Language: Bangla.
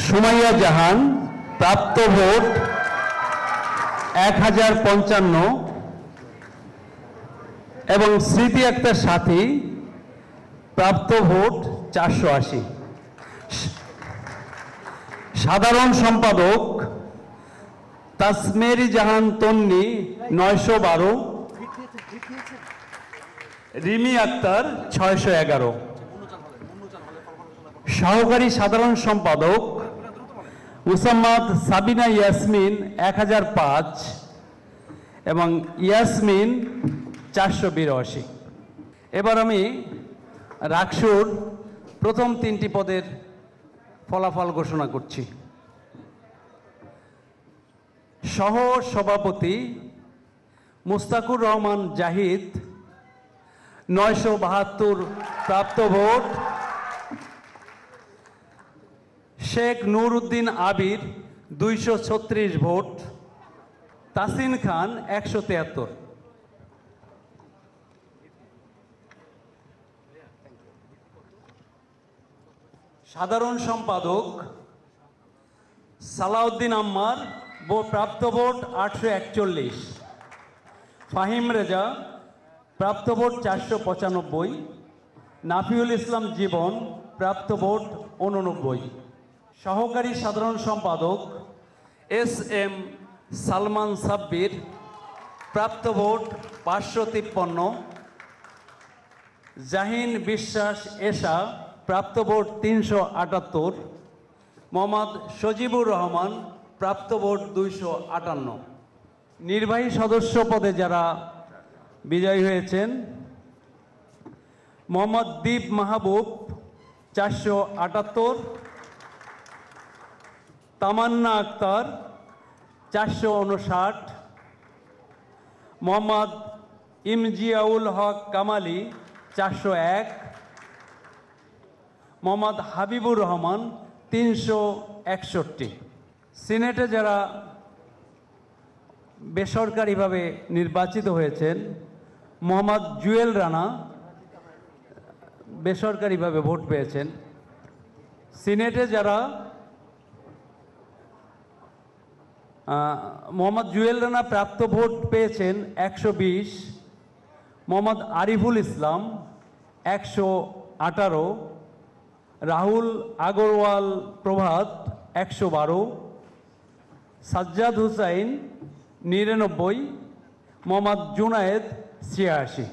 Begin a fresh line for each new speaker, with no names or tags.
সুমাইয়া জাহান প্রাপ্ত ভোট 1055 এবং স্মৃতি আক্তার সাথী প্রাপ্ত ভোট 480। সাধারণ সম্পাদক তাসমেরি জাহান তন্নি 912, রিমি আক্তার 611। সহকারী সাধারণ সম্পাদক মুসাম্মাদ সাবিনা ইয়াসমিন 1005 এবং ইয়াসমিন 482। এবার আমি রাকসুর প্রথম 3টি পদের ফলাফল ঘোষণা করছি। সহ সভাপতি মুস্তাকুর রহমান জাহিদ 972 প্রাপ্ত ভোট, শেখ নূর উদ্দিন আবির 236 ভোট, তাসিন খান 173। সাধারণ সম্পাদক সালাউদ্দিন আম্মার প্রাপ্ত ভোট 841, ফাহিম রেজা প্রাপ্ত ভোট 495, নাফিউল ইসলাম জীবন প্রাপ্ত ভোট 89। সহকারী সাধারণ সম্পাদক এস এম সালমান সাব্বির প্রাপ্ত ভোট 553, জাহিন বিশ্বাস এশা প্রাপ্ত ভোট 378, মোহাম্মদ সজিবুর রহমান প্রাপ্ত ভোট 258। নির্বাহী সদস্য পদে যারা বিজয়ী হয়েছেন: মোহাম্মদ দীপ মাহবুব 478, তামান্না আক্তার 459, মোহাম্মদ ইমজিয়াউল হক কামালি 401, মোহাম্মদ হাবিবুর রহমান 361। সিনেটে যারা বেসরকারিভাবে নির্বাচিত হয়েছেন: মোহাম্মদ জুয়েল রানা বেসরকারিভাবে ভোট পেয়েছেন। সিনেটে যারা মোহাম্মদ জুয়েল রানা প্রাপ্ত ভোট পেয়েছেন 120, মোহাম্মদ আরিফুল ইসলাম 118, রাহুল আগরওয়াল প্রভাত 112, সাজ্জাদ হুসাইন 99, মোহাম্মদ জুনায়েদ 86।